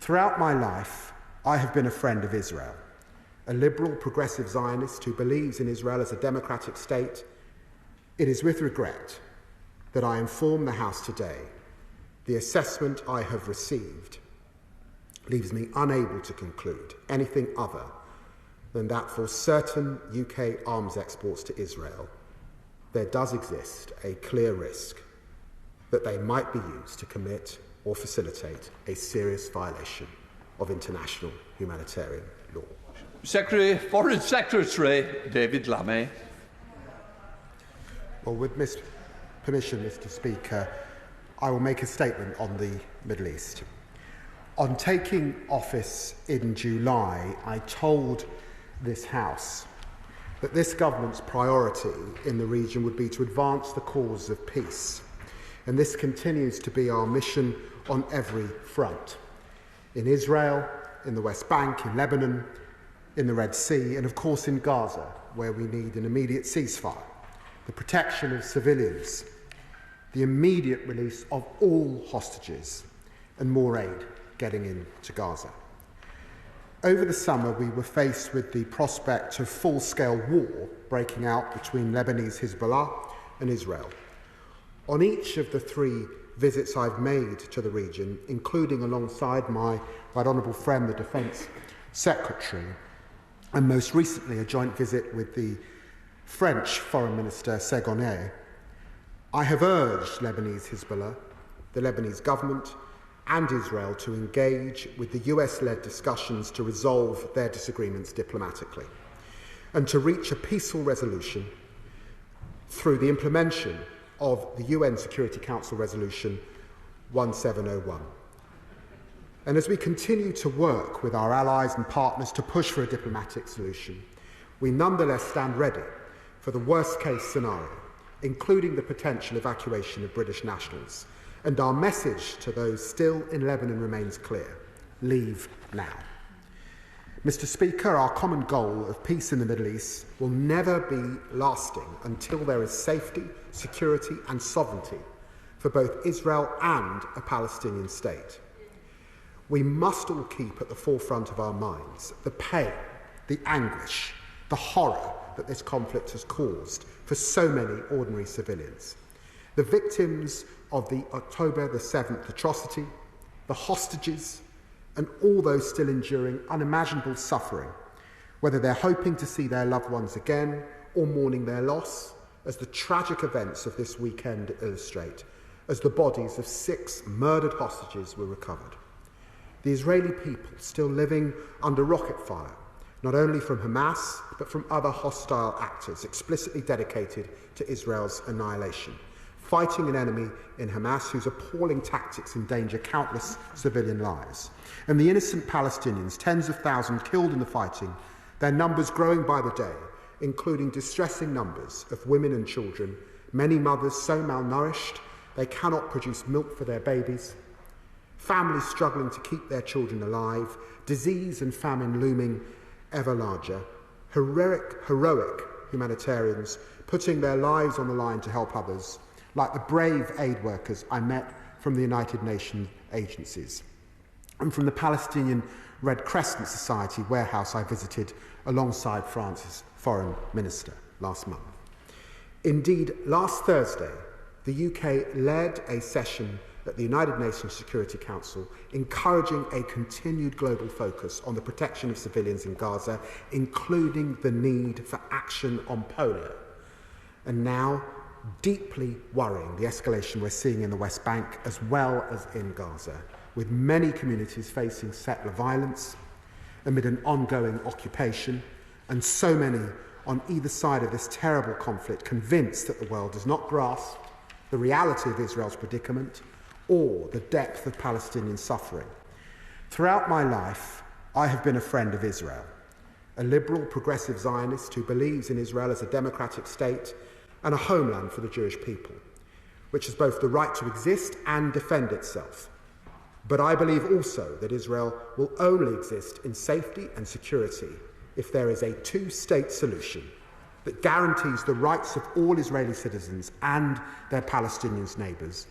Throughout my life, I have been a friend of Israel, a liberal, progressive Zionist who believes in Israel as a democratic state. It is with regret that I inform the House today the assessment I have received leaves me unable to conclude anything other than that for certain UK arms exports to Israel, there does exist a clear risk that they might be used to commit or facilitate a serious violation of international humanitarian law. Foreign Secretary David Lammy. Well, with permission, Mr. Speaker, I will make a statement on the Middle East. On taking office in July, I told this House that this government's priority in the region would be to advance the cause of peace. And this continues to be our mission on every front. In Israel, in the West Bank, in Lebanon, in the Red Sea, and of course in Gaza, where we need an immediate ceasefire, the protection of civilians, the immediate release of all hostages, and more aid getting into Gaza. Over the summer, we were faced with the prospect of full-scale war breaking out between Lebanese Hezbollah and Israel. On each of the 3 visits I've made to the region, including alongside my right honourable friend, the Defence Secretary, and most recently a joint visit with the French Foreign Minister Ségoné, I have urged Lebanese Hezbollah, the Lebanese government, and Israel to engage with the US-led discussions to resolve their disagreements diplomatically and to reach a peaceful resolution through the implementation of the UN Security Council Resolution 1701. And as we continue to work with our allies and partners to push for a diplomatic solution, we nonetheless stand ready for the worst-case scenario, including the potential evacuation of British nationals. And our message to those still in Lebanon remains clear: leave now. Mr. Speaker, our common goal of peace in the Middle East will never be lasting until there is safety, security and sovereignty for both Israel and a Palestinian state. We must all keep at the forefront of our minds the pain, the anguish, the horror that this conflict has caused for so many ordinary civilians. The victims of the October the 7th atrocity, the hostages, and all those still enduring unimaginable suffering, whether they're hoping to see their loved ones again or mourning their loss, as the tragic events of this weekend illustrate, as the bodies of 6 murdered hostages were recovered. The Israeli people still living under rocket fire, not only from Hamas, but from other hostile actors explicitly dedicated to Israel's annihilation, fighting an enemy in Hamas whose appalling tactics endanger countless civilian lives. And the innocent Palestinians, tens of thousands killed in the fighting, their numbers growing by the day, including distressing numbers of women and children, many mothers so malnourished they cannot produce milk for their babies, families struggling to keep their children alive, disease and famine looming ever larger, heroic humanitarians putting their lives on the line to help others, like the brave aid workers I met from the United Nations agencies, and from the Palestinian Red Crescent Society warehouse I visited alongside France's Foreign Minister last month. Indeed, last Thursday, the UK led a session at the United Nations Security Council encouraging a continued global focus on the protection of civilians in Gaza, including the need for action on polio. And now, deeply worrying, the escalation we're seeing in the West Bank as well as in Gaza, with many communities facing settler violence amid an ongoing occupation, and so many on either side of this terrible conflict convinced that the world does not grasp the reality of Israel's predicament or the depth of Palestinian suffering. Throughout my life, I have been a friend of Israel, a liberal, progressive Zionist who believes in Israel as a democratic state and a homeland for the Jewish people, which has both the right to exist and defend itself. But I believe also that Israel will only exist in safety and security if there is a 2-state solution that guarantees the rights of all Israeli citizens and their Palestinian neighbours,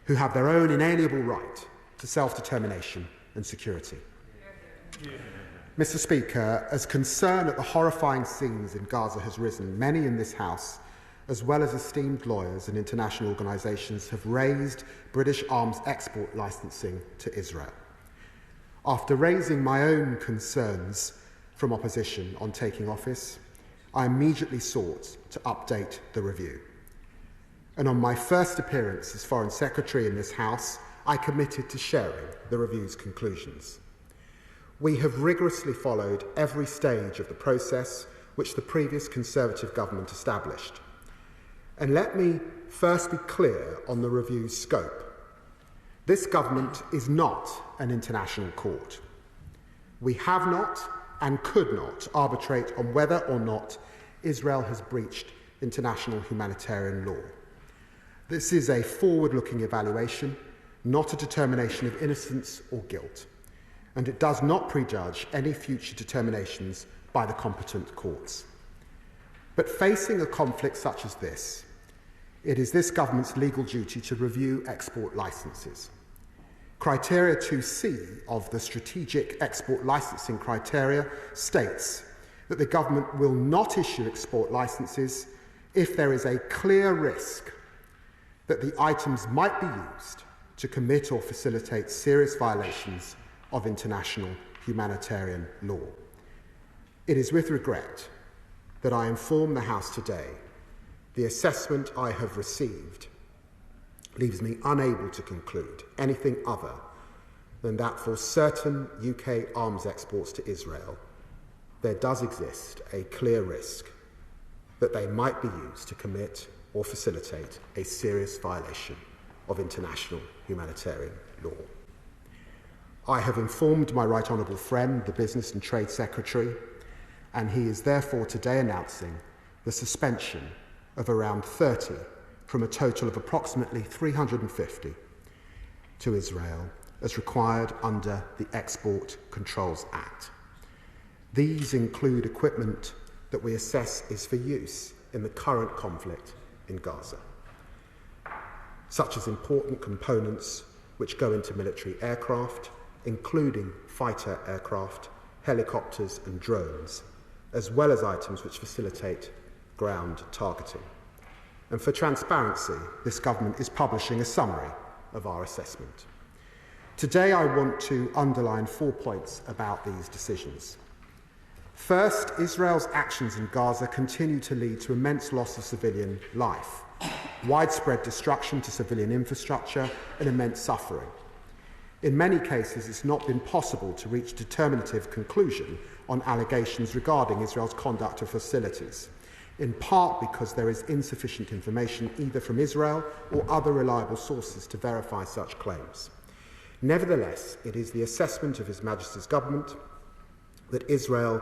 who have their own inalienable right to self-determination and security. Mr. Speaker, as concern at the horrifying scenes in Gaza has risen, many in this House, as well as esteemed lawyers and international organisations, have raised British arms export licensing to Israel. After raising my own concerns from opposition on taking office, I immediately sought to update the review. And on my first appearance as Foreign Secretary in this House, I committed to sharing the review's conclusions. We have rigorously followed every stage of the process which the previous Conservative government established. And let me first be clear on the review's scope. This government is not an international court. We have not and could not arbitrate on whether or not Israel has breached international humanitarian law. This is a forward-looking evaluation, not a determination of innocence or guilt, and it does not prejudge any future determinations by the competent courts. But facing a conflict such as this, it is this government's legal duty to review export licences. Criteria 2C of the Strategic Export Licensing Criteria states that the government will not issue export licences if there is a clear risk that the items might be used to commit or facilitate serious violations of international humanitarian law. It is with regret that I inform the House today the assessment I have received leaves me unable to conclude anything other than that for certain UK arms exports to Israel, there does exist a clear risk that they might be used to commit or facilitate a serious violation of international humanitarian law. I have informed my right honourable friend, the Business and Trade Secretary, and he is therefore today announcing the suspension of around 30 from a total of approximately 350 to Israel as required under the Export Controls Act. These include equipment that we assess is for use in the current conflict in Gaza, such as important components which go into military aircraft, including fighter aircraft, helicopters and drones, as well as items which facilitate ground targeting. And for transparency, this government is publishing a summary of our assessment. Today I want to underline 4 points about these decisions. First, Israel's actions in Gaza continue to lead to immense loss of civilian life, widespread destruction to civilian infrastructure, and immense suffering. In many cases, it's not been possible to reach determinative conclusion on allegations regarding Israel's conduct of hostilities, in part because there is insufficient information either from Israel or other reliable sources to verify such claims. Nevertheless, it is the assessment of His Majesty's government that Israel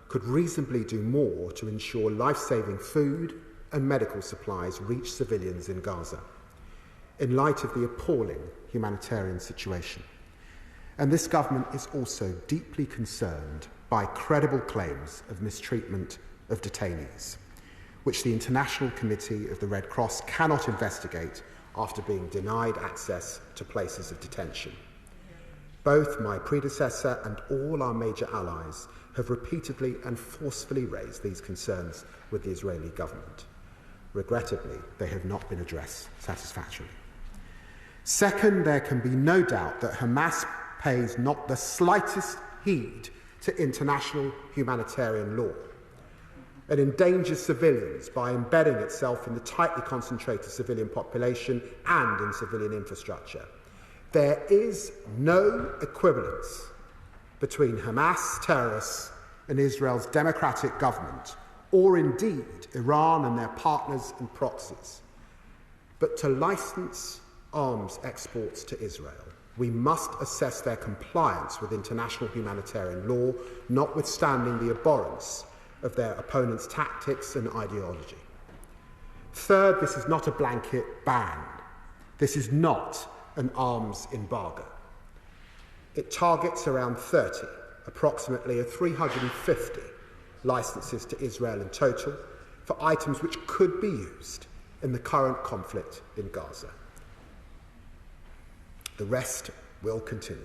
could reasonably do more to ensure life-saving food and medical supplies reach civilians in Gaza, in light of the appalling humanitarian situation. And this government is also deeply concerned by credible claims of mistreatment of detainees, which the International Committee of the Red Cross cannot investigate after being denied access to places of detention. Both my predecessor and all our major allies have repeatedly and forcefully raised these concerns with the Israeli government. Regrettably, they have not been addressed satisfactorily. Second, there can be no doubt that Hamas pays not the slightest heed to international humanitarian law and endangers civilians by embedding itself in the tightly concentrated civilian population and in civilian infrastructure. There is no equivalence between Hamas terrorists and Israel's democratic government, or indeed Iran and their partners and proxies. But to license arms exports to Israel, we must assess their compliance with international humanitarian law, notwithstanding the abhorrence of their opponents' tactics and ideology. Third, this is not a blanket ban. This is not an arms embargo. It targets around 30, approximately 350 licenses to Israel in total for items which could be used in the current conflict in Gaza. The rest will continue.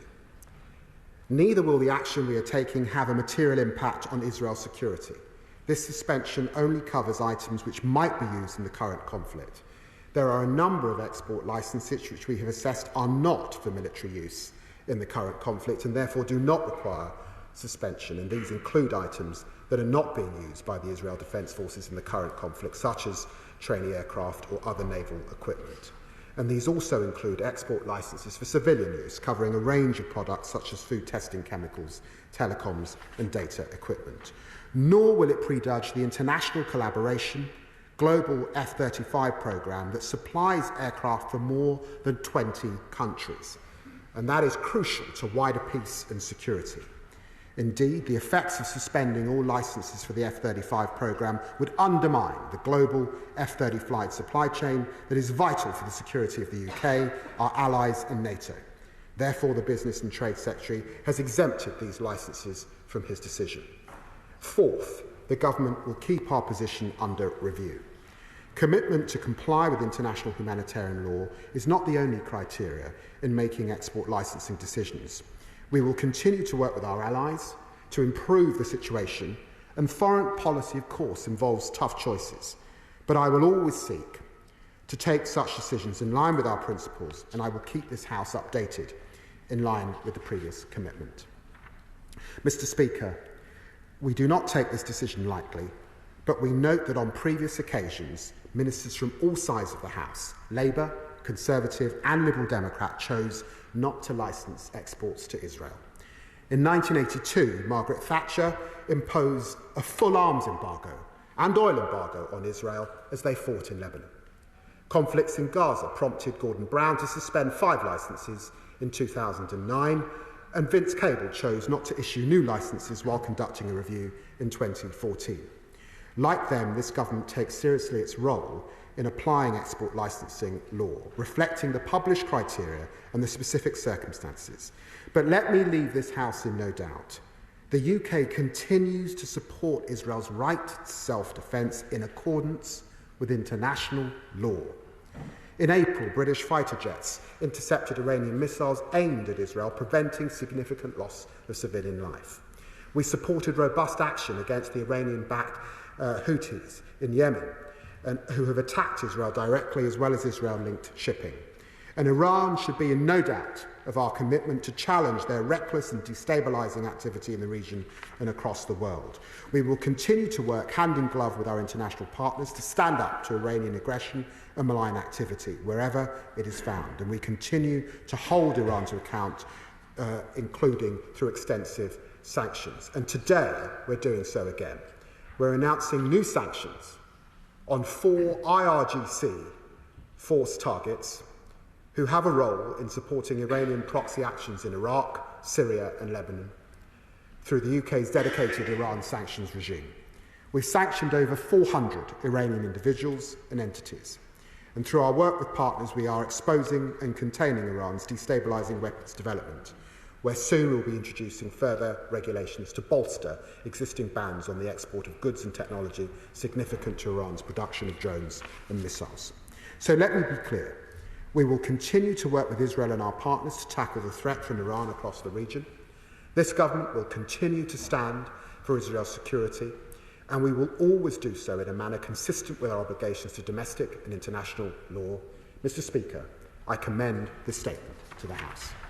Neither will the action we are taking have a material impact on Israel's security. This suspension only covers items which might be used in the current conflict. There are a number of export licenses which we have assessed are not for military use in the current conflict and therefore do not require suspension, and these include items that are not being used by the Israel Defence Forces in the current conflict, such as trainee aircraft or other naval equipment. And these also include export licenses for civilian use, covering a range of products such as food testing chemicals, telecoms and data equipment. Nor will it prejudge the international collaboration global F-35 programme that supplies aircraft for more than 20 countries. And that is crucial to wider peace and security. Indeed, the effects of suspending all licenses for the F-35 programme would undermine the global F-35 flight supply chain that is vital for the security of the UK, our allies and NATO. Therefore, the Business and Trade Secretary has exempted these licenses from his decision. Fourth, the government will keep our position under review. Commitment to comply with international humanitarian law is not the only criteria in making export licensing decisions. We will continue to work with our allies to improve the situation, and foreign policy, of course, involves tough choices. But I will always seek to take such decisions in line with our principles, and I will keep this House updated in line with the previous commitment. Mr. Speaker, we do not take this decision lightly, but we note that on previous occasions, ministers from all sides of the House, Labour, Conservative and Liberal Democrat, chose not to license exports to Israel. In 1982, Margaret Thatcher imposed a full arms embargo and oil embargo on Israel as they fought in Lebanon. Conflicts in Gaza prompted Gordon Brown to suspend 5 licenses in 2009, and Vince Cable chose not to issue new licenses while conducting a review in 2014. Like them, this government takes seriously its role in applying export licensing law, reflecting the published criteria and the specific circumstances. But let me leave this House in no doubt. The UK continues to support Israel's right to self-defence in accordance with international law. In April, British fighter jets intercepted Iranian missiles aimed at Israel, preventing significant loss of civilian life. We supported robust action against the Iranian-backed Houthis in Yemen, who have attacked Israel directly as well as Israel-linked shipping. And Iran should be in no doubt of our commitment to challenge their reckless and destabilising activity in the region and across the world. We will continue to work hand in glove with our international partners to stand up to Iranian aggression and malign activity wherever it is found. And we continue to hold Iran to account, including through extensive sanctions. And today we're doing so again. We're announcing new sanctions on 4 IRGC force targets who have a role in supporting Iranian proxy actions in Iraq, Syria and Lebanon through the UK's dedicated Iran sanctions regime. We've sanctioned over 400 Iranian individuals and entities. And through our work with partners, we are exposing and containing Iran's destabilising weapons development, where soon we'll be introducing further regulations to bolster existing bans on the export of goods and technology significant to Iran's production of drones and missiles. So let me be clear. We will continue to work with Israel and our partners to tackle the threat from Iran across the region. This government will continue to stand for Israel's security, and we will always do so in a manner consistent with our obligations to domestic and international law. Mr. Speaker, I commend this statement to the House.